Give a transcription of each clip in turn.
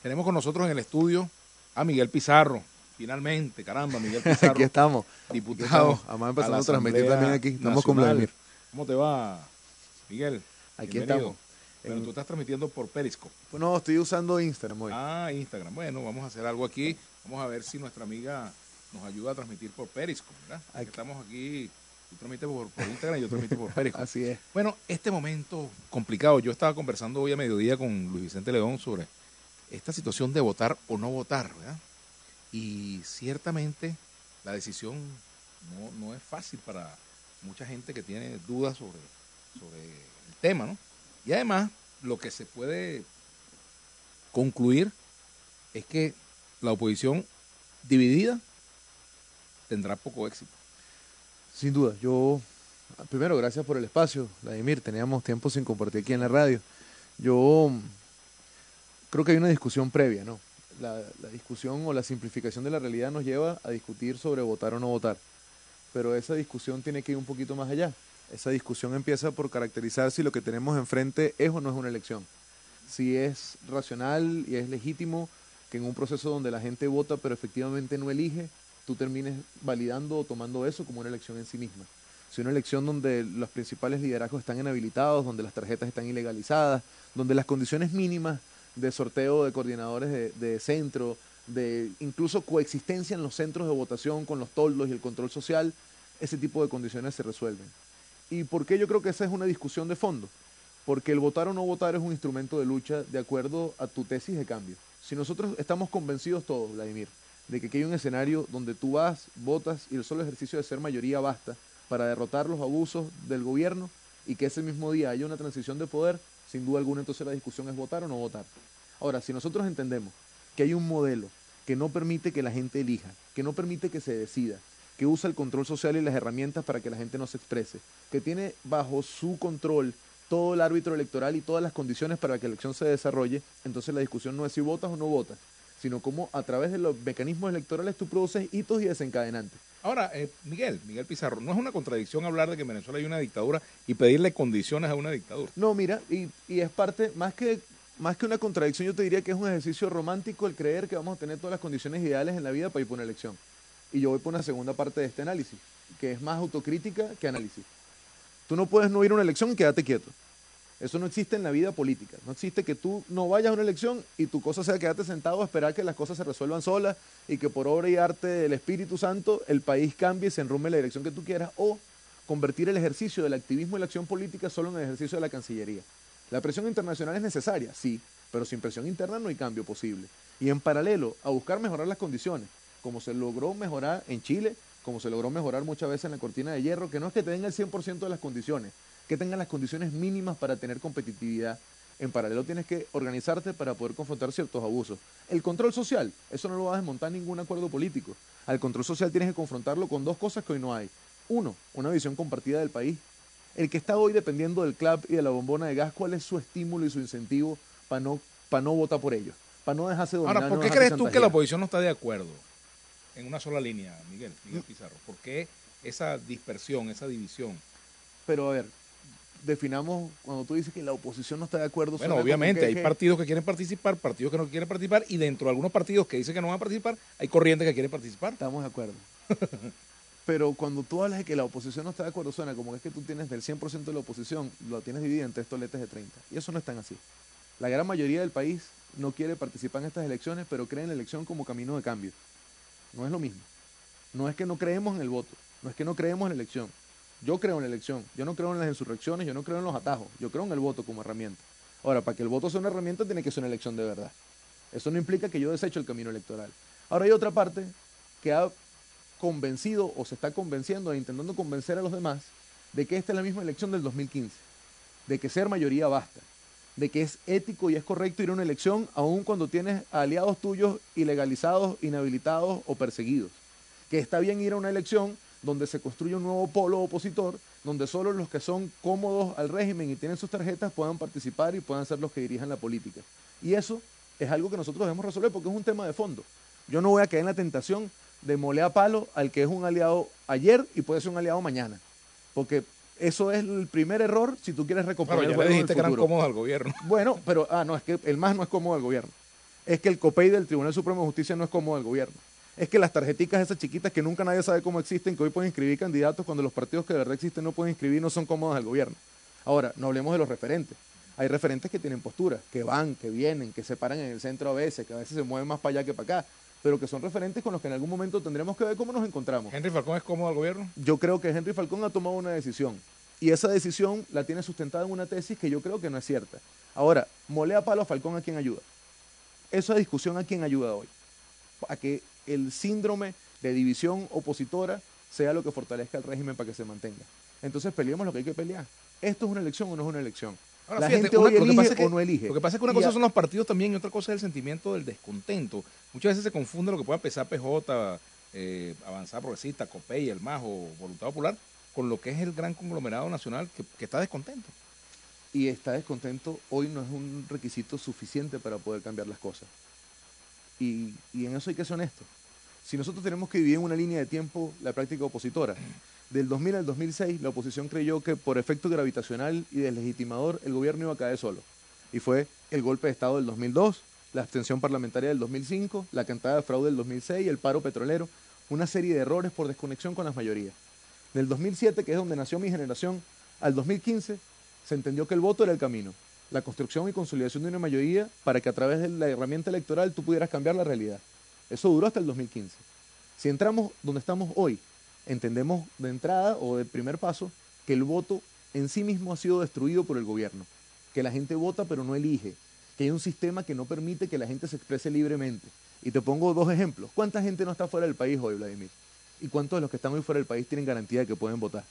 Tenemos con nosotros en el estudio a Miguel Pizarro. Finalmente, caramba, Miguel Pizarro. Aquí estamos. Diputado. Además a la empezando a transmitir también aquí. Estamos con Nacional. Vladimir. ¿Cómo te va, Miguel? Aquí Bienvenido. estamos. Pero tú estás transmitiendo por Periscope. No, estoy usando Instagram hoy. Instagram. Bueno, vamos a hacer algo aquí. Vamos a ver si nuestra amiga nos ayuda a transmitir por Periscope, ¿verdad? Aquí estamos aquí. Tú transmites por Instagram y yo transmito por Periscope. Así es. Bueno, este momento complicado. Yo estaba conversando hoy a mediodía con Luis Vicente León sobre esta situación de votar o no votar, ¿verdad? Y ciertamente la decisión no es fácil para mucha gente que tiene dudas sobre el tema, ¿no? Y además, lo que se puede concluir es que la oposición dividida tendrá poco éxito. Sin duda. Primero, gracias por el espacio, Vladimir. Teníamos tiempo sin compartir aquí en la radio. Yo creo que hay una discusión previa, ¿no? La discusión o la simplificación de la realidad nos lleva a discutir sobre votar o no votar. Pero esa discusión tiene que ir un poquito más allá. Esa discusión empieza por caracterizar si lo que tenemos enfrente es o no es una elección. Si es racional y es legítimo que en un proceso donde la gente vota pero efectivamente no elige, tú termines validando o tomando eso como una elección en sí misma. Si una elección donde los principales liderazgos están inhabilitados, donde las tarjetas están ilegalizadas, donde las condiciones mínimas de sorteo de coordinadores de centro, de incluso coexistencia en los centros de votación con los toldos y el control social, ese tipo de condiciones se resuelven. ¿Y por qué yo creo que esa es una discusión de fondo? Porque el votar o no votar es un instrumento de lucha de acuerdo a tu tesis de cambio. Si nosotros estamos convencidos todos, Vladimir, de que aquí hay un escenario donde tú vas, votas y el solo ejercicio de ser mayoría basta para derrotar los abusos del gobierno y que ese mismo día haya una transición de poder, sin duda alguna entonces la discusión es votar o no votar. Ahora, si nosotros entendemos que hay un modelo que no permite que la gente elija, que no permite que se decida, que usa el control social y las herramientas para que la gente no se exprese, que tiene bajo su control todo el árbitro electoral y todas las condiciones para que la elección se desarrolle, entonces la discusión no es si votas o no votas, sino cómo a través de los mecanismos electorales tú produces hitos y desencadenantes. Ahora, Miguel Pizarro, no es una contradicción hablar de que en Venezuela hay una dictadura y pedirle condiciones a una dictadura. No, mira, y es parte, más que una contradicción, yo te diría que es un ejercicio romántico el creer que vamos a tener todas las condiciones ideales en la vida para ir por una elección. Y yo voy por una segunda parte de este análisis, que es más autocrítica que análisis. Tú no puedes no ir a una elección y quedarte quieto. Eso no existe en la vida política. No existe que tú no vayas a una elección y tu cosa sea quedarte sentado a esperar que las cosas se resuelvan solas y que por obra y arte del Espíritu Santo el país cambie y se enrume en la dirección que tú quieras, o convertir el ejercicio del activismo y la acción política solo en el ejercicio de la Cancillería. La presión internacional es necesaria, sí, pero sin presión interna no hay cambio posible. Y en paralelo a buscar mejorar las condiciones, como se logró mejorar en Chile, como se logró mejorar muchas veces en la cortina de hierro, que no es que te den el 100% de las condiciones, que tengan las condiciones mínimas para tener competitividad. En paralelo tienes que organizarte para poder confrontar ciertos abusos. El control social, eso no lo va a desmontar ningún acuerdo político. Al control social tienes que confrontarlo con dos cosas que hoy no hay. Uno, una visión compartida del país. El que está hoy dependiendo del CLAP y de la bombona de gas, ¿cuál es su estímulo y su incentivo para no votar por ellos? Para no dejarse dominar. Ahora, ¿por qué crees tú que la oposición no está de acuerdo en una sola línea, Miguel Pizarro? ¿Por qué esa dispersión, esa división? Pero a ver, definamos, cuando tú dices que la oposición no está de acuerdo. Bueno, obviamente hay partidos que quieren participar, partidos que no quieren participar, y dentro de algunos partidos que dicen que no van a participar, hay corrientes que quieren participar. Estamos de acuerdo. Pero cuando tú hablas de que la oposición no está de acuerdo, suena como que es que tú tienes del 100% de la oposición, lo tienes dividido en 3 toletes de 30. Y eso no es tan así. La gran mayoría del país no quiere participar en estas elecciones, pero cree en la elección como camino de cambio. No es lo mismo. No es que no creemos en el voto, no es que no creemos en la elección. Yo creo en la elección, yo no creo en las insurrecciones, yo no creo en los atajos, yo creo en el voto como herramienta. Ahora, para que el voto sea una herramienta tiene que ser una elección de verdad. Eso no implica que yo desecho el camino electoral. Ahora hay otra parte que ha convencido o se está convenciendo e intentando convencer a los demás de que esta es la misma elección del 2015, de que ser mayoría basta, de que es ético y es correcto ir a una elección aun cuando tienes aliados tuyos ilegalizados, inhabilitados o perseguidos, que está bien ir a una elección donde se construye un nuevo polo opositor, donde solo los que son cómodos al régimen y tienen sus tarjetas puedan participar y puedan ser los que dirijan la política. Y eso es algo que nosotros debemos resolver porque es un tema de fondo. Yo no voy a caer en la tentación de moler a palo al que es un aliado ayer y puede ser un aliado mañana, porque eso es el primer error si tú quieres recomponer el juego le dijiste en el futuro. Que eran cómodos al gobierno. Bueno, pero no, es que el MAS no es cómodo al gobierno. Es que el COPEI del Tribunal Supremo de Justicia no es cómodo al gobierno. Es que las tarjeticas esas chiquitas que nunca nadie sabe cómo existen, que hoy pueden inscribir candidatos cuando los partidos que de verdad existen no pueden inscribir, no son cómodos al gobierno. Ahora, no hablemos de los referentes. Hay referentes que tienen postura, que van, que vienen, que se paran en el centro a veces, que a veces se mueven más para allá que para acá, pero que son referentes con los que en algún momento tendremos que ver cómo nos encontramos. ¿Henry Falcón es cómodo al gobierno? Yo creo que Henry Falcón ha tomado una decisión y esa decisión la tiene sustentada en una tesis que yo creo que no es cierta. Ahora, molea palo a Falcón, ¿a quién ayuda? Esa discusión, ¿a quién ayuda hoy? A que el síndrome de división opositora sea lo que fortalezca el régimen para que se mantenga. Entonces peleemos lo que hay que pelear. ¿Esto es una elección o no es una elección? Ahora, La fíjate, gente hoy lo que pasa elige es que, o no elige. Lo que pasa es que una cosa son los partidos también y otra cosa es el sentimiento del descontento. Muchas veces se confunde lo que pueda pensar PJ, Avanzada Progresista, COPEI, el MAS o Voluntad Popular, con lo que es el gran conglomerado nacional que está descontento. Y está descontento hoy no es un requisito suficiente para poder cambiar las cosas. Y en eso hay que ser honestos. Si nosotros tenemos que dividir en una línea de tiempo la práctica opositora, del 2000 al 2006 la oposición creyó que por efecto gravitacional y deslegitimador el gobierno iba a caer solo. Y fue el golpe de Estado del 2002, la abstención parlamentaria del 2005, la cantada de fraude del 2006, el paro petrolero, una serie de errores por desconexión con las mayorías. Del 2007, que es donde nació mi generación, al 2015 se entendió que el voto era el camino, la construcción y consolidación de una mayoría para que a través de la herramienta electoral tú pudieras cambiar la realidad. Eso duró hasta el 2015. Si entramos donde estamos hoy, entendemos de entrada o de primer paso que el voto en sí mismo ha sido destruido por el gobierno, que la gente vota pero no elige, que hay un sistema que no permite que la gente se exprese libremente. Y te pongo dos ejemplos. ¿Cuánta gente no está fuera del país hoy, Vladimir? ¿Y cuántos de los que están hoy fuera del país tienen garantía de que pueden votar?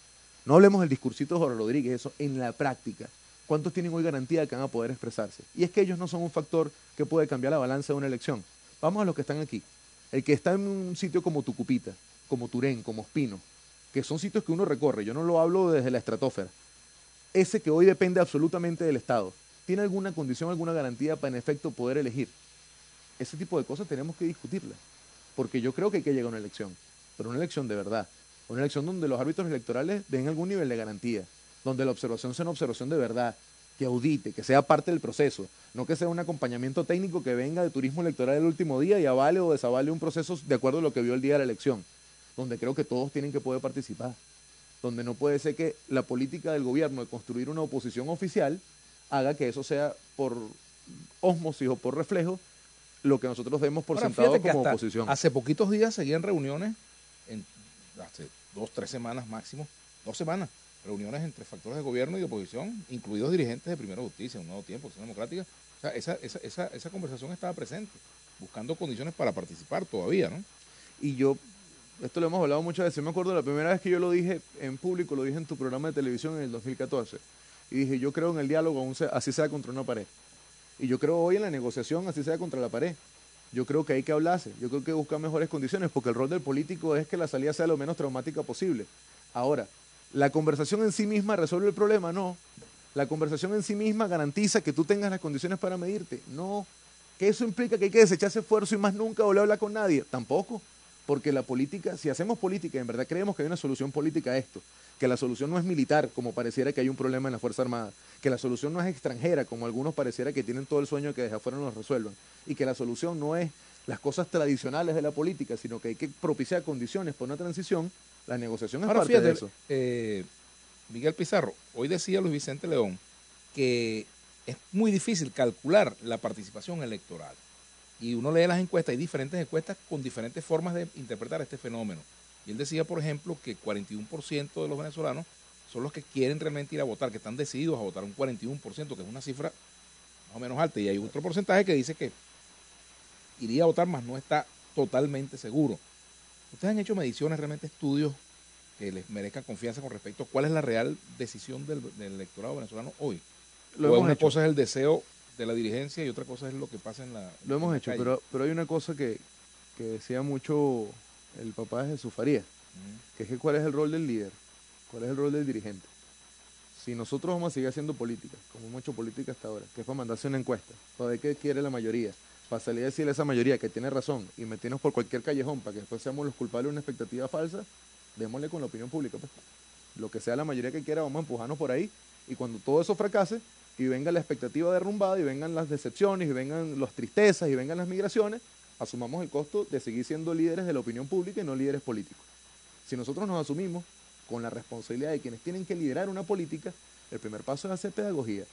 No hablemos del discursito de Jorge Rodríguez, eso en la práctica. ¿Cuántos tienen hoy garantía de que van a poder expresarse? Y es que ellos no son un factor que puede cambiar la balanza de una elección. Vamos a los que están aquí. El que está en un sitio como Tucupita, como Turén, como Espino, que son sitios que uno recorre, yo no lo hablo desde la estratosfera, ese que hoy depende absolutamente del Estado, ¿tiene alguna condición, alguna garantía para en efecto poder elegir? Ese tipo de cosas tenemos que discutirlas, porque yo creo que hay que llegar a una elección, pero una elección de verdad, una elección donde los árbitros electorales den algún nivel de garantía, donde la observación sea una observación de verdad, que audite, que sea parte del proceso, no que sea un acompañamiento técnico que venga de turismo electoral el último día y avale o desavale un proceso de acuerdo a lo que vio el día de la elección, donde creo que todos tienen que poder participar, donde no puede ser que la política del gobierno de construir una oposición oficial haga que eso sea por ósmosis o por reflejo lo que nosotros vemos por Ahora, sentado fíjate que como hasta oposición. hace poquitos días seguían reuniones, hace 2, 3 semanas máximo, 2 semanas, reuniones entre factores de gobierno y de oposición, incluidos dirigentes de Primera Justicia, Un Nuevo Tiempo, Acción Democrática. O sea, esa conversación estaba presente, buscando condiciones para participar todavía, ¿no? Y yo, esto lo hemos hablado muchas veces, me acuerdo la primera vez que yo lo dije en público, lo dije en tu programa de televisión en el 2014, y dije, yo creo en el diálogo, así sea contra una pared. Y yo creo hoy en la negociación, así sea contra la pared. Yo creo que hay que hablarse, yo creo que buscar mejores condiciones, porque el rol del político es que la salida sea lo menos traumática posible. Ahora, ¿la conversación en sí misma resuelve el problema? No. ¿La conversación en sí misma garantiza que tú tengas las condiciones para medirte? No. ¿Que eso implica que hay que desechar ese esfuerzo y más nunca volver a hablar con nadie? Tampoco. Porque la política, si hacemos política y en verdad creemos que hay una solución política a esto, que la solución no es militar, como pareciera que hay un problema en la Fuerza Armada, que la solución no es extranjera, como algunos pareciera que tienen todo el sueño de que desde afuera nos resuelvan, y que la solución no es las cosas tradicionales de la política, sino que hay que propiciar condiciones para una transición, la negociación es Ahora, parte fíjate, de eso. Miguel Pizarro, hoy decía Luis Vicente León que es muy difícil calcular la participación electoral. Y uno lee las encuestas, hay diferentes encuestas con diferentes formas de interpretar este fenómeno. Y él decía, por ejemplo, que 41% de los venezolanos son los que quieren realmente ir a votar, que están decididos a votar, un 41%, que es una cifra más o menos alta. Y hay otro porcentaje que dice que iría a votar, mas no está totalmente seguro. ¿Ustedes han hecho mediciones, realmente estudios que les merezcan confianza con respecto a cuál es la real decisión del electorado venezolano hoy? Lo O hemos una hecho. cosa es el deseo de la dirigencia y otra cosa es lo que pasa en la Lo hemos en la hecho, calle. pero hay una cosa que decía mucho el papá de Jesús Farías, que es que cuál es el rol del líder, cuál es el rol del dirigente. Si nosotros vamos a seguir haciendo política, como hemos hecho política hasta ahora, que es para mandarse una encuesta, para ver qué quiere la mayoría, para salir a decirle a esa mayoría que tiene razón y meternos por cualquier callejón para que después seamos los culpables de una expectativa falsa, démosle con la opinión pública. Pues. Lo que sea la mayoría que quiera, vamos a empujarnos por ahí y cuando todo eso fracase, y venga la expectativa derrumbada, y vengan las decepciones, y vengan las tristezas, y vengan las migraciones, asumamos el costo de seguir siendo líderes de la opinión pública y no líderes políticos. Si nosotros nos asumimos con la responsabilidad de quienes tienen que liderar una política, el primer paso es hacer pedagogía.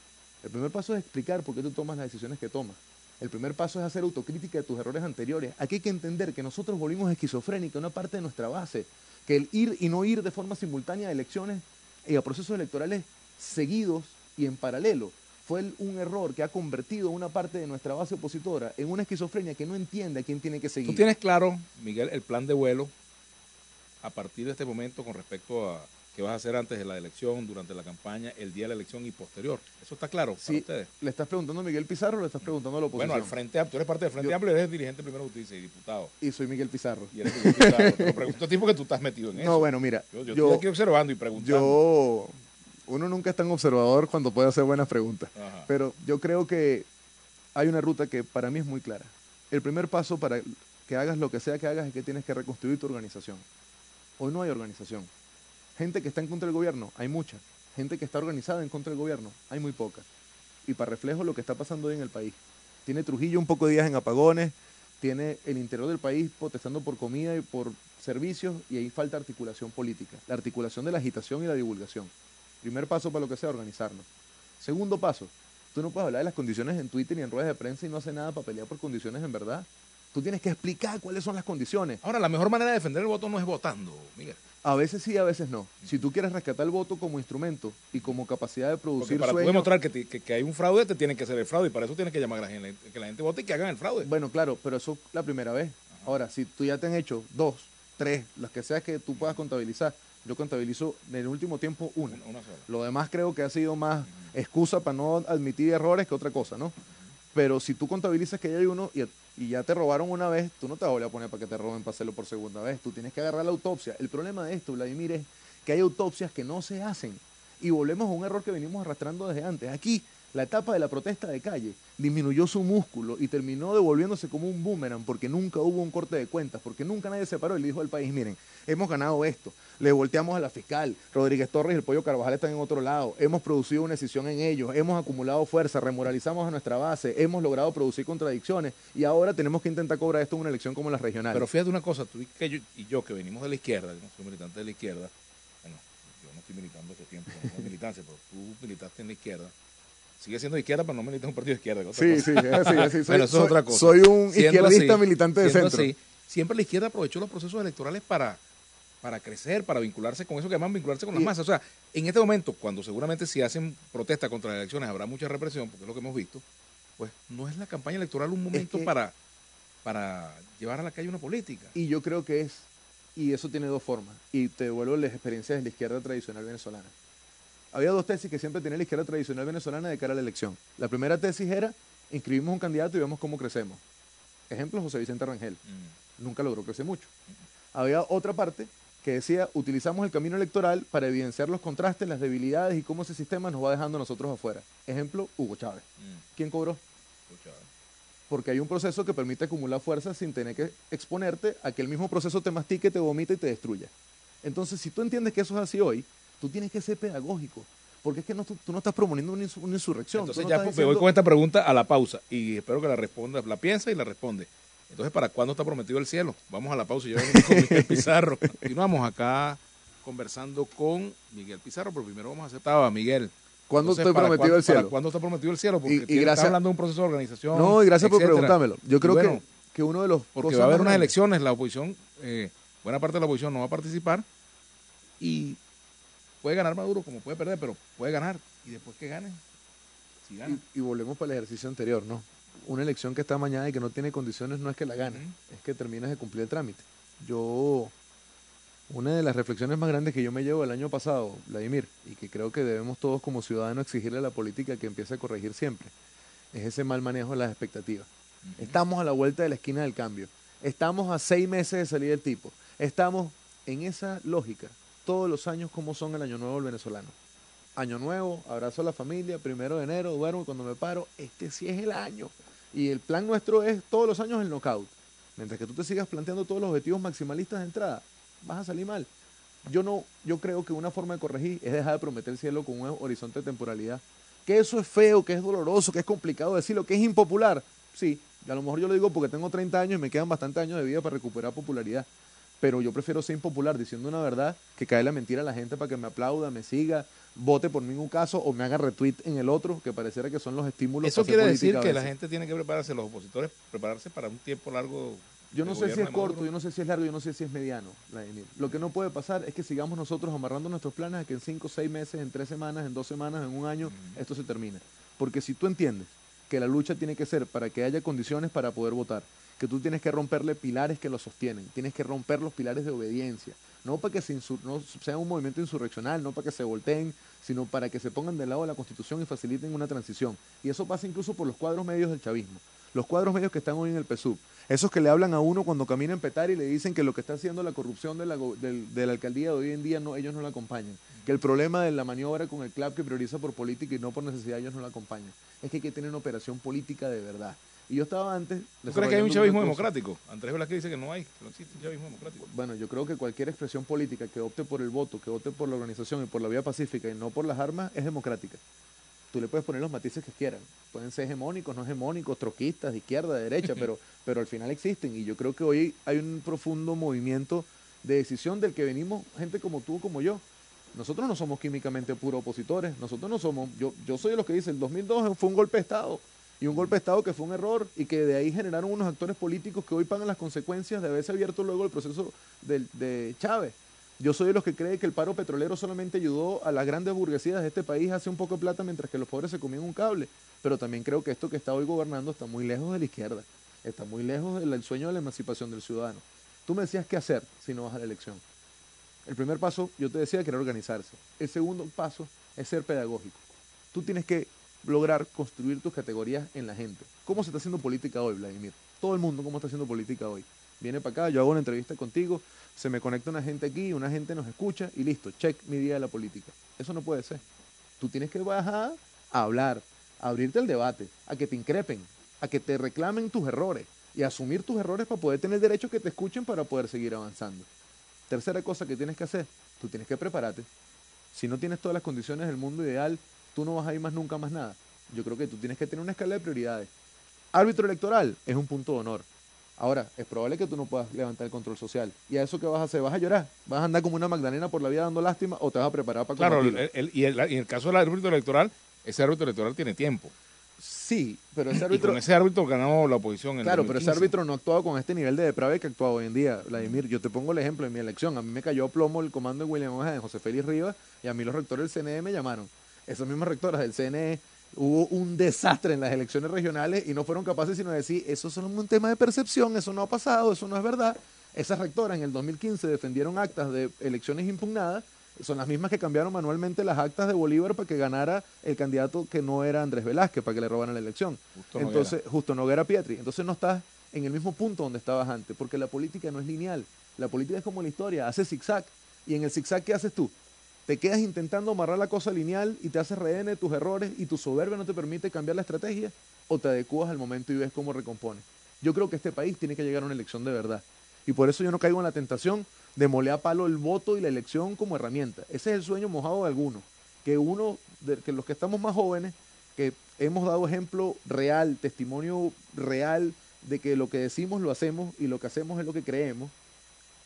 El primer paso es explicar por qué tú tomas las decisiones que tomas. El primer paso es hacer autocrítica de tus errores anteriores. Aquí hay que entender que nosotros volvimos esquizofrénica una parte de nuestra base, que el ir y no ir de forma simultánea a elecciones y a procesos electorales seguidos y en paralelo fue un error que ha convertido a una parte de nuestra base opositora en una esquizofrenia que no entiende a quién tiene que seguir. ¿Tú tienes claro, Miguel, el plan de vuelo a partir de este momento con respecto a qué vas a hacer antes de la elección, durante la campaña, el día de la elección y posterior? ¿Eso está claro para ustedes? ¿Le estás preguntando a Miguel Pizarro o le estás preguntando a la oposición? Bueno, al Frente Amplio. Tú eres parte del Frente Amplio y eres dirigente primero de justicia y diputado. Y soy Miguel Pizarro. Y eres Miguel Pizarro. Te lo pregunto a ti porque tú estás metido en eso. No, bueno, mira. Yo estoy aquí observando y preguntando. Uno nunca es tan observador cuando puede hacer buenas preguntas. Ajá. Pero yo creo que hay una ruta que para mí es muy clara. El primer paso para que hagas lo que sea que hagas es que tienes que reconstruir tu organización. Hoy no hay organización. Gente que está en contra del gobierno, hay mucha. Gente que está organizada en contra del gobierno, hay muy poca. Y para reflejo lo que está pasando hoy en el país. Tiene Trujillo un poco de días en apagones, tiene el interior del país protestando por comida y por servicios, y ahí falta articulación política. La articulación de la agitación y la divulgación. Primer paso para lo que sea, organizarnos. Segundo paso, tú no puedes hablar de las condiciones en Twitter ni en ruedas de prensa y no hacer nada para pelear por condiciones en verdad. Tú tienes que explicar cuáles son las condiciones. Ahora, la mejor manera de defender el voto no es votando, Miguel. A veces sí, a veces no. Si tú quieres rescatar el voto como instrumento y como capacidad de producir Porque para tú sueños... demostrar que hay un fraude, te tienen que hacer el fraude, y para eso tienes que llamar a que la gente vote y que hagan el fraude. Bueno, claro, pero eso es la primera vez. Ajá. Ahora, si tú ya te han hecho 2, 3, las que sea que tú puedas contabilizar, yo contabilizo en el último tiempo una. Una sola. Lo demás creo que ha sido más excusa para no admitir errores que otra cosa, ¿no? Pero si tú contabilizas que ya hay uno y ya te robaron una vez, tú no te vas a volver a poner para que te roben para hacerlo por segunda vez. Tú tienes que agarrar la autopsia. El problema de esto, Vladimir, es que hay autopsias que no se hacen. Y volvemos a un error que venimos arrastrando desde antes. Aquí, la etapa de la protesta de calle disminuyó su músculo y terminó devolviéndose como un boomerang porque nunca hubo un corte de cuentas, porque nunca nadie se paró y le dijo al país, miren, hemos ganado esto, le volteamos a la fiscal, Rodríguez Torres y el Pollo Carvajal están en otro lado, hemos producido una decisión en ellos, hemos acumulado fuerza, remoralizamos a nuestra base, hemos logrado producir contradicciones y ahora tenemos que intentar cobrar esto en una elección como las regionales. Pero fíjate una cosa, tú y yo que venimos de la izquierda, yo no soy militante de la izquierda, bueno, yo no estoy militando hace tiempo, no es militancia, pero tú militaste en la izquierda. Sigue siendo de izquierda, pero no militas en un partido de izquierda. Sí, es así. Bueno, eso es otra cosa. Soy un izquierdista así, militante de centro. Así, siempre la izquierda aprovechó los procesos electorales para crecer, para vincularse con eso que llaman vincularse con las masas. O sea, en este momento, cuando seguramente si hacen protesta contra las elecciones habrá mucha represión, porque es lo que hemos visto, pues no es la campaña electoral un momento para llevar a la calle una política. Y yo creo que y eso tiene dos formas, y te devuelvo las experiencias de la izquierda tradicional venezolana. Había dos tesis que siempre tenía la izquierda tradicional venezolana de cara a la elección. La primera tesis era, inscribimos un candidato y vemos cómo crecemos. Ejemplo, José Vicente Rangel. Nunca logró crecer mucho. Había otra parte que decía, utilizamos el camino electoral para evidenciar los contrastes, las debilidades y cómo ese sistema nos va dejando a nosotros afuera. Ejemplo, Hugo Chávez. ¿Quién cobró? Hugo Chávez. Porque hay un proceso que permite acumular fuerza sin tener que exponerte a que el mismo proceso te mastique, te vomite y te destruya. Entonces, si tú entiendes que eso es así hoy, tú tienes que ser pedagógico, porque es que tú no estás proponiendo una insurrección. Entonces ya me voy con esta pregunta a la pausa y espero que la responda, la piensa y la responde. Entonces, ¿para cuándo está prometido el cielo? Vamos a la pausa y ya venimos con Miguel Pizarro. Continuamos acá conversando con Miguel Pizarro, pero primero vamos a hacer Miguel. ¿Cuándo estoy prometido el cielo? ¿Para cuándo está prometido el cielo? Porque estás hablando de un proceso de organización. No, y gracias etcétera. por preguntármelo. Yo creo bueno, que uno de los... Porque va a haber unas elecciones, la oposición, buena parte de la oposición no va a participar y puede ganar Maduro como puede perder, pero puede ganar. Y después que gane, si gana. Y volvemos para el ejercicio anterior, ¿no? Una elección que está mañana y que no tiene condiciones no es que la gane, es que termines de cumplir el trámite. Una de las reflexiones más grandes que yo me llevo el año pasado, Vladimir, y que creo que debemos todos como ciudadanos exigirle a la política que empiece a corregir siempre, es ese mal manejo de las expectativas. Estamos a la vuelta de la esquina del cambio. Estamos a 6 meses de salir del tipo. Estamos en esa lógica todos los años como son el Año Nuevo del venezolano. Año Nuevo, abrazo a la familia, 1 de enero, duermo y cuando me paro, este sí es el año. Y el plan nuestro es todos los años el knockout. Mientras que tú te sigas planteando todos los objetivos maximalistas de entrada, vas a salir mal. Yo creo que una forma de corregir es dejar de prometer el cielo con un horizonte de temporalidad. Que eso es feo, que es doloroso, que es complicado decirlo, que es impopular. Sí, y a lo mejor yo lo digo porque tengo 30 años y me quedan bastantes años de vida para recuperar popularidad. Pero yo prefiero ser impopular diciendo una verdad que cae la mentira a la gente para que me aplauda, me siga, vote por mí en un caso o me haga retweet en el otro, que pareciera que son los estímulos Eso para hacer quiere decir política a que la veces. gente tiene que prepararse, los opositores, prepararse para un tiempo largo Yo de no sé si gobierno es de corto, Maduro. yo no sé si es largo, yo no sé si es mediano, Vladimir. Lo que no puede pasar es que sigamos nosotros amarrando nuestros planes a que en 5, 6 meses, en 3 semanas, en 2 semanas, en un año, esto se termine. Porque si tú entiendes que la lucha tiene que ser para que haya condiciones para poder votar, que tú tienes que romperle pilares que lo sostienen, tienes que romper los pilares de obediencia, no para que no sea un movimiento insurreccional, no para que se volteen, sino para que se pongan del lado de la Constitución y faciliten una transición. Y eso pasa incluso por los cuadros medios del chavismo, los cuadros medios que están hoy en el PSUV. Esos que le hablan a uno cuando camina en Petare y le dicen que lo que está haciendo la corrupción de la alcaldía de hoy en día, no, ellos no la acompañan. Que el problema de la maniobra con el CLAP que prioriza por política y no por necesidad, ellos no la acompañan. Es que hay que tener una operación política de verdad. Y yo estaba antes ¿Tú crees que hay un desarrollando chavismo una cosa. democrático? Andrés Velázquez dice que no hay, que no existe un chavismo democrático. Bueno, yo creo que cualquier expresión política que opte por el voto, que opte por la organización y por la vía pacífica y no por las armas, es democrática. Tú le puedes poner los matices que quieran. Pueden ser hegemónicos, no hegemónicos, troquistas, de izquierda, de derecha, pero al final existen. Y yo creo que hoy hay un profundo movimiento de decisión del que venimos gente como tú, como yo. Nosotros no somos químicamente puros opositores. Nosotros no somos... Yo soy de los que dicen, el 2002 fue un golpe de Estado. Y un golpe de Estado que fue un error y que de ahí generaron unos actores políticos que hoy pagan las consecuencias de haberse abierto luego el proceso de Chávez. Yo soy de los que cree que el paro petrolero solamente ayudó a las grandes burguesías de este país a hacer un poco de plata mientras que los pobres se comían un cable. Pero también creo que esto que está hoy gobernando está muy lejos de la izquierda. Está muy lejos del sueño de la emancipación del ciudadano. Tú me decías qué hacer si no vas a la elección. El primer paso, yo te decía que era organizarse. El segundo paso es ser pedagógico. Tú tienes que lograr construir tus categorías en la gente. ¿Cómo se está haciendo política hoy, Vladimir? Todo el mundo, ¿cómo está haciendo política hoy? Viene para acá, yo hago una entrevista contigo, se me conecta una gente aquí, una gente nos escucha y listo, check mi día de la política. Eso no puede ser. Tú tienes que bajar a hablar, a abrirte el debate, a que te increpen, a que te reclamen tus errores y a asumir tus errores para poder tener derecho a que te escuchen para poder seguir avanzando. Tercera cosa que tienes que hacer, tú tienes que prepararte. Si no tienes todas las condiciones del mundo ideal, tú no vas a ir más nunca más nada. Yo creo que tú tienes que tener una escala de prioridades. Árbitro electoral es un punto de honor. Ahora, es probable que tú no puedas levantar el control social. ¿Y a eso qué vas a hacer? ¿Vas a llorar? ¿Vas a andar como una Magdalena por la vida dando lástima o te vas a preparar para Claro, combatirlo? y en el caso del árbitro electoral, ese árbitro electoral tiene tiempo. Sí, pero ese Y árbitro... con ese árbitro ganamos la oposición en el Claro, pero ese 2015. árbitro no ha actuado con este nivel de deprave que actúa hoy en día, Vladimir. Yo te pongo el ejemplo en mi elección. A mí me cayó a plomo el comando de William Ojeda, de José Félix Rivas, y a mí los rectores del CNE me llamaron. Esas mismas rectoras del CNE, hubo un desastre en las elecciones regionales y no fueron capaces sino de decir, eso es solo un tema de percepción, eso no ha pasado, eso no es verdad. Esas rectoras en el 2015 defendieron actas de elecciones impugnadas, son las mismas que cambiaron manualmente las actas de Bolívar para que ganara el candidato que no era Andrés Velázquez, para que le robaran la elección. Entonces, Justo Noguera Pietri. Entonces no estás en el mismo punto donde estabas antes, porque la política no es lineal. La política es como la historia, hace zigzag. Y en el zigzag, ¿qué haces tú? Te quedas intentando amarrar la cosa lineal y te haces rehén de tus errores y tu soberbia no te permite cambiar la estrategia, o te adecuas al momento y ves cómo recompone. Yo creo que este país tiene que llegar a una elección de verdad. Y por eso yo no caigo en la tentación de moler a palo el voto y la elección como herramienta. Ese es el sueño mojado de algunos. Que los que estamos más jóvenes, que hemos dado ejemplo real, testimonio real de que lo que decimos lo hacemos y lo que hacemos es lo que creemos,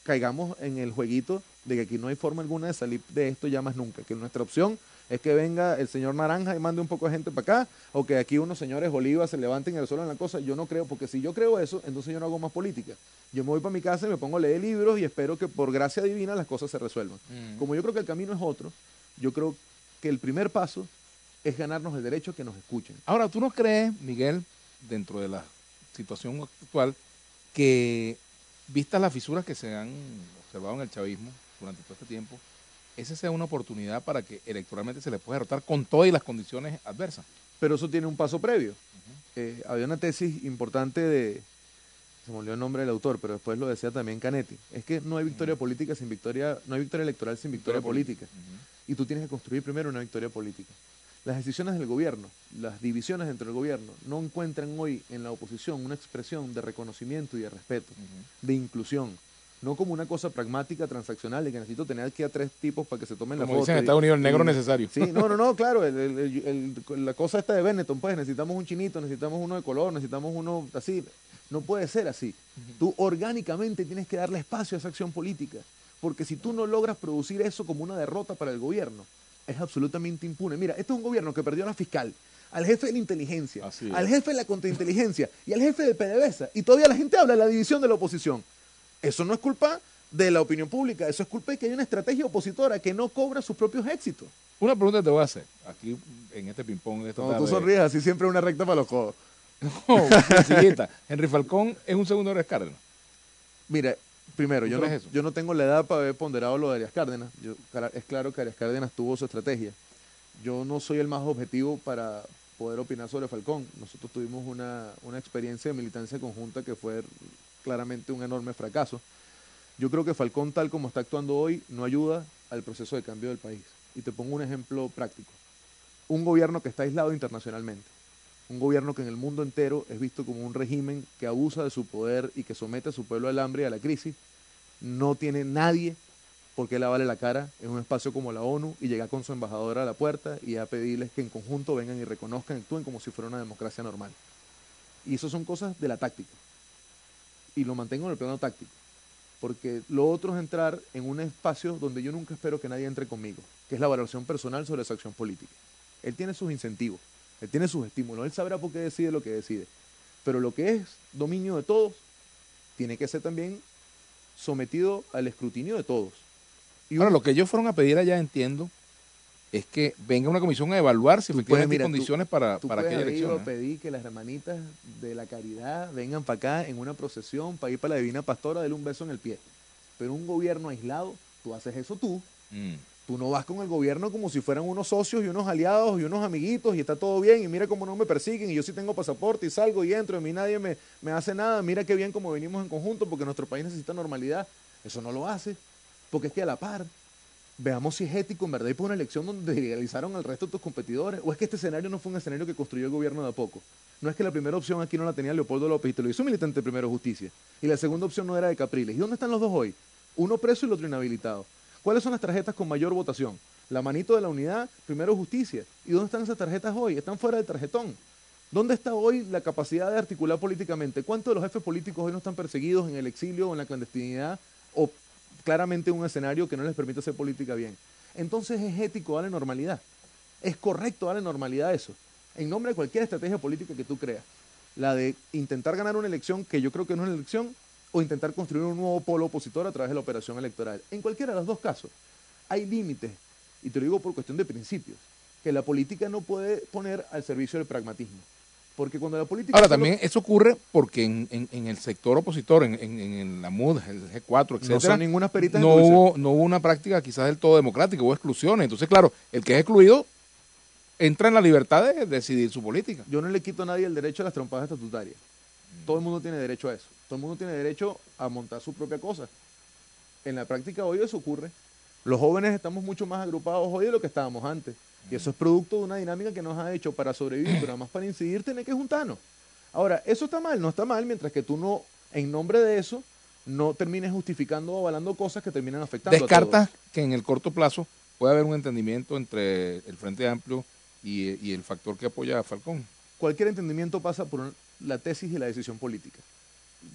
caigamos en el jueguito de que aquí no hay forma alguna de salir de esto ya más nunca. Que nuestra opción es que venga el señor Naranja y mande un poco de gente para acá, o que aquí unos señores Olivas se levanten y resuelvan la cosa. Yo no creo, porque si yo creo eso, entonces yo no hago más política. Yo me voy para mi casa y me pongo a leer libros y espero que por gracia divina las cosas se resuelvan. Como yo creo que el camino es otro, yo creo que el primer paso es ganarnos el derecho a que nos escuchen. Ahora, ¿tú no crees, Miguel, dentro de la situación actual, que vistas las fisuras que se han observado en el chavismo durante todo este tiempo, esa sea una oportunidad para que electoralmente se le pueda derrotar con todas las condiciones adversas? Pero eso tiene un paso previo. Había una tesis importante se me olvidó el nombre del autor, pero después lo decía también Canetti, es que no hay victoria política sin victoria, no hay victoria electoral sin victoria política. Y tú tienes que construir primero una victoria política. Las decisiones del gobierno, las divisiones dentro del gobierno, no encuentran hoy en la oposición una expresión de reconocimiento y de respeto, de inclusión. no como una cosa pragmática, transaccional, de que necesito tener aquí a 3 tipos para que se tomen Como la foto. dicen en Estados Unidos, el negro necesario. Sí, no, claro, la cosa esta de Benetton, pues necesitamos un chinito, necesitamos uno de color, necesitamos uno así. No puede ser así. Tú orgánicamente tienes que darle espacio a esa acción política, porque si tú no logras producir eso como una derrota para el gobierno, es absolutamente impune. Mira, este es un gobierno que perdió a la fiscal, al jefe de la inteligencia, al jefe de la contrainteligencia y al jefe de PDVSA, y todavía la gente habla de la división de la oposición. Eso no es culpa de la opinión pública, eso es culpa de que hay una estrategia opositora que no cobra sus propios éxitos. Una pregunta te voy a hacer, aquí en este ping-pong. Cuando tú sonríes así siempre una recta para los codos. No, la siguiente. Henry Falcón es un segundo de Arias Cárdenas. Mira, primero, ¿Tú yo no tengo la edad para haber ponderado lo de Arias Cárdenas. Es claro que Arias Cárdenas tuvo su estrategia. Yo no soy el más objetivo para poder opinar sobre Falcón. Nosotros tuvimos una experiencia de militancia conjunta que fue claramente un enorme fracaso. Yo creo que Falcón, tal como está actuando hoy, no ayuda al proceso de cambio del país. Y te pongo un ejemplo práctico. Un gobierno que está aislado internacionalmente. Un gobierno que en el mundo entero es visto como un régimen que abusa de su poder y que somete a su pueblo al hambre y a la crisis. No tiene nadie por qué lavarle la cara en un espacio como la ONU y llegar con su embajadora a la puerta y a pedirles que en conjunto vengan y reconozcan, actúen como si fuera una democracia normal. Y eso son cosas de la táctica. Y lo mantengo en el plano táctico. Porque lo otro es entrar en un espacio donde yo nunca espero que nadie entre conmigo, que es la valoración personal sobre esa acción política. Él tiene sus incentivos, él tiene sus estímulos, él sabrá por qué decide lo que decide. Pero lo que es dominio de todos, tiene que ser también sometido al escrutinio de todos. Y Ahora, lo que ellos fueron a pedir allá, entiendo, es que venga una comisión a evaluar si efectivamente hay condiciones para aquella elección. Yo pedí que las hermanitas de la caridad vengan para acá en una procesión para ir para la Divina Pastora a darle un beso en el pie. Pero un gobierno aislado, tú haces eso tú. Tú no vas con el gobierno como si fueran unos socios y unos aliados y unos amiguitos y está todo bien y mira cómo no me persiguen y yo sí tengo pasaporte y salgo y entro y a mí nadie me hace nada. Mira qué bien como venimos en conjunto porque nuestro país necesita normalidad. Eso no lo hace porque es que a la par veamos si es ético en verdad ir por una elección donde legalizaron al resto de tus competidores, o es que este escenario no fue un escenario que construyó el gobierno de a poco. No es que la primera opción aquí no la tenía Leopoldo López y te lo hizo un militante de Primero Justicia, y la segunda opción no era de Capriles. ¿Y dónde están los dos hoy? Uno preso y el otro inhabilitado. ¿Cuáles son las tarjetas con mayor votación? La manito de la unidad, Primero Justicia. ¿Y dónde están esas tarjetas hoy? Están fuera del tarjetón. ¿Dónde está hoy la capacidad de articular políticamente? ¿Cuántos de los jefes políticos hoy no están perseguidos en el exilio o en la clandestinidad o claramente un escenario que no les permite hacer política bien? Entonces es ético darle normalidad. Es correcto darle normalidad a eso. En nombre de cualquier estrategia política que tú creas. La de intentar ganar una elección que yo creo que no es una elección o intentar construir un nuevo polo opositor a través de la operación electoral. En cualquiera de los dos casos hay límites, y te lo digo por cuestión de principios, que la política no puede poner al servicio del pragmatismo. Porque cuando la política... Ahora, también eso ocurre porque en el sector opositor, en la MUD, el G4, etcétera, no son ninguna peritas no hubo una práctica quizás del todo democrática, hubo exclusiones. Entonces, claro, el que es excluido entra en la libertad de decidir su política. Yo no le quito a nadie el derecho a las trompadas estatutarias. Todo el mundo tiene derecho a eso. Todo el mundo tiene derecho a montar su propia cosa. En la práctica hoy eso ocurre. Los jóvenes estamos mucho más agrupados hoy de lo que estábamos antes. Y eso es producto de una dinámica que nos ha hecho para sobrevivir, pero además para incidir tener que juntarnos. Ahora, ¿eso está mal? No está mal, mientras que tú no, en nombre de eso, no termines justificando o avalando cosas que terminan afectando ¿Descartas a todos? que en el corto plazo puede haber un entendimiento entre el Frente Amplio y el factor que apoya a Falcón? Cualquier entendimiento pasa por la tesis y la decisión política.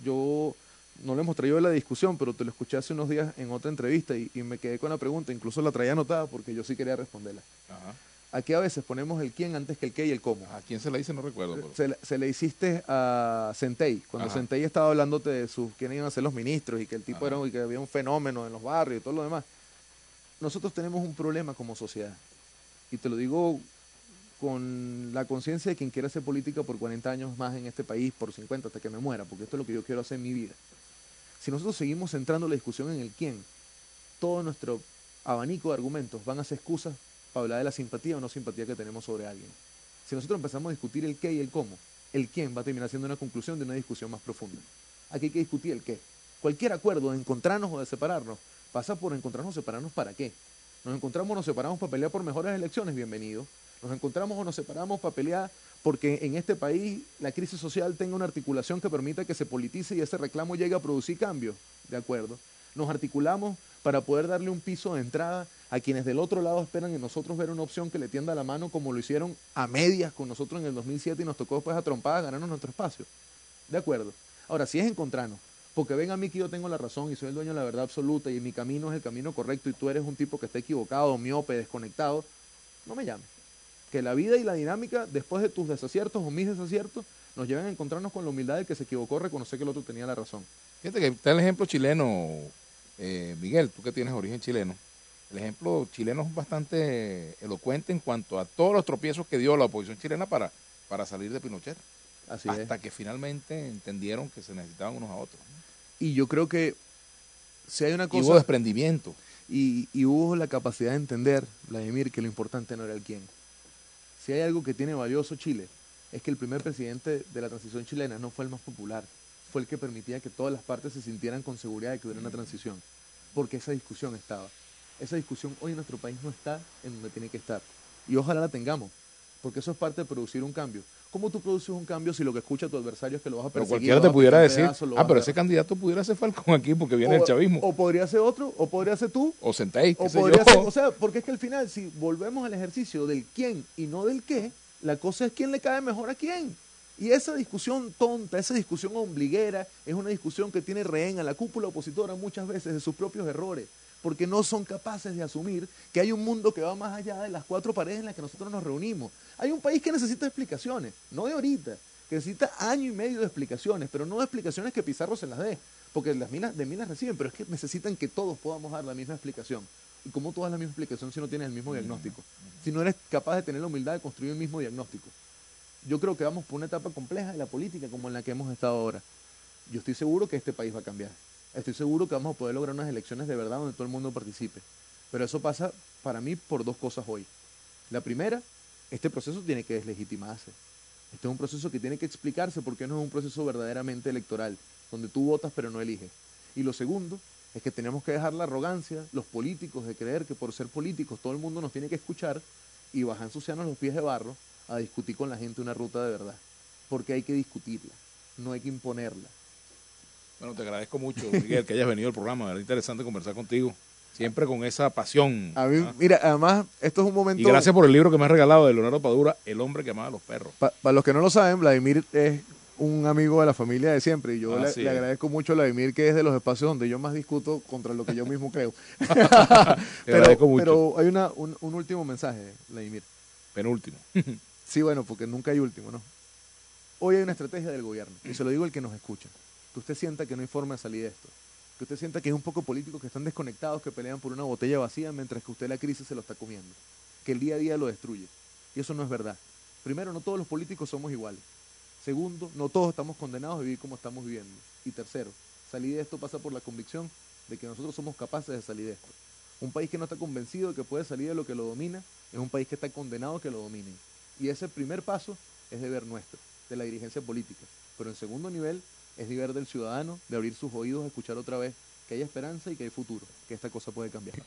Yo no le hemos traído la discusión, pero te lo escuché hace unos días en otra entrevista y me quedé con la pregunta, incluso la traía anotada porque yo sí quería responderla. Ajá. Aquí a veces ponemos el quién antes que el qué y el cómo. ¿A quién se le dice? No recuerdo. Pero... Se le hiciste a Centey, cuando Ajá. Centey estaba hablándote de quiénes iban a ser los ministros y que el tipo Ajá. era, y que había un fenómeno en los barrios y todo lo demás. Nosotros tenemos un problema como sociedad. Y te lo digo con la conciencia de quien quiera hacer política por 40 años más en este país, por 50 hasta que me muera, porque esto es lo que yo quiero hacer en mi vida. Si nosotros seguimos centrando la discusión en el quién, todo nuestro abanico de argumentos van a ser excusas para hablar de la simpatía o no simpatía que tenemos sobre alguien. Si nosotros empezamos a discutir el qué y el cómo, el quién va a terminar siendo una conclusión de una discusión más profunda. Aquí hay que discutir el qué. Cualquier acuerdo de encontrarnos o de separarnos pasa por encontrarnos o separarnos para qué. Nos encontramos o nos separamos para pelear por mejores elecciones, bienvenido. Nos encontramos o nos separamos para pelear porque en este país la crisis social tenga una articulación que permita que se politice y ese reclamo llegue a producir cambios, ¿de acuerdo? Nos articulamos para poder darle un piso de entrada a quienes del otro lado esperan en nosotros ver una opción que le tienda la mano, como lo hicieron a medias con nosotros en el 2007 y nos tocó después a trompadas ganarnos nuestro espacio. De acuerdo. Ahora, si es encontrarnos, porque ven a mí que yo tengo la razón y soy el dueño de la verdad absoluta y mi camino es el camino correcto y tú eres un tipo que está equivocado, miope, desconectado, no me llames. Que la vida y la dinámica, después de tus desaciertos o mis desaciertos, nos lleven a encontrarnos con la humildad de que se equivocó, reconocer que el otro tenía la razón. Fíjate que está el ejemplo chileno, Miguel, tú que tienes origen chileno. El ejemplo chileno es bastante elocuente en cuanto a todos los tropiezos que dio la oposición chilena para salir de Pinochet. Así Hasta es. que finalmente entendieron que se necesitaban unos a otros, ¿no? Y yo creo que si hay una Y cosa... hubo desprendimiento. Y hubo la capacidad de entender, Vladimir, que lo importante no era el quién. Si hay algo que tiene valioso Chile, es que el primer presidente de la transición chilena no fue el más popular, fue el que permitía que todas las partes se sintieran con seguridad de que hubiera una transición, porque esa discusión estaba. Esa discusión hoy en nuestro país no está en donde tiene que estar, y ojalá la tengamos, porque eso es parte de producir un cambio. ¿Cómo tú produces un cambio si lo que escucha tu adversario es que lo vas a Pero perseguir? cualquiera te pudiera decir, pero pero ese candidato pudiera ser Falcón aquí porque viene el chavismo. o podría ser otro, o podría ser tú, O Centey, qué o sé podría yo. ser, o sea, porque es que al final, si volvemos al ejercicio del quién y no del qué, la cosa es quién le cae mejor a quién. Y esa discusión tonta, esa discusión ombliguera, es una discusión que tiene rehén a la cúpula opositora muchas veces de sus propios errores, porque no son capaces de asumir que hay un mundo que va más allá de las cuatro paredes en las que nosotros nos reunimos. Hay un país que necesita explicaciones, no de ahorita, que necesita año y medio de explicaciones, pero no de explicaciones que Pizarro se las dé, porque las minas de minas reciben, pero es que necesitan que todos podamos dar la misma explicación. ¿Y cómo tú das la misma explicación si no tienes el mismo diagnóstico? Si no eres capaz de tener la humildad de construir el mismo diagnóstico. Yo creo que vamos por una etapa compleja de la política como en la que hemos estado ahora. Yo estoy seguro que este país va a cambiar. Estoy seguro que vamos a poder lograr unas elecciones de verdad donde todo el mundo participe. Pero eso pasa para mí por dos cosas hoy. La primera, este proceso tiene que deslegitimarse. Este es un proceso que tiene que explicarse porque no es un proceso verdaderamente electoral, donde tú votas pero no eliges. Y lo segundo es que tenemos que dejar la arrogancia, los políticos, de creer que por ser políticos todo el mundo nos tiene que escuchar y bajar ensuciarnos los pies de barro a discutir con la gente una ruta de verdad. Porque hay que discutirla, no hay que imponerla. Bueno, te agradezco mucho, Miguel, que hayas venido al programa. Era interesante conversar contigo. Siempre con esa pasión. A mí, ¿Ah? mira, además, esto es un momento... Y gracias por el libro que me has regalado de Leonardo Padura, El hombre que amaba a los perros. Para los que no lo saben, Vladimir es un amigo de la familia de siempre y yo Sí. le agradezco mucho a Vladimir, que es de los espacios donde yo más discuto contra lo que yo mismo creo. Te agradezco mucho. Pero hay un último mensaje, Vladimir. Penúltimo. Sí, bueno, porque nunca hay último, ¿no? Hoy hay una estrategia del gobierno, y se lo digo al que nos escucha. Que usted sienta que no hay forma de salir de esto. Que usted sienta que hay un poco políticos que están desconectados, que pelean por una botella vacía, mientras que usted la crisis se lo está comiendo. Que el día a día lo destruye. Y eso no es verdad. Primero, no todos los políticos somos iguales. Segundo, no todos estamos condenados a vivir como estamos viviendo. Y tercero, salir de esto pasa por la convicción de que nosotros somos capaces de salir de esto. Un país que no está convencido de que puede salir de lo que lo domina, es un país que está condenado a que lo dominen. Y ese primer paso es deber nuestro, de la dirigencia política. Pero en segundo nivel, es deber del ciudadano de abrir sus oídos a escuchar otra vez que hay esperanza y que hay futuro, que esta cosa puede cambiar.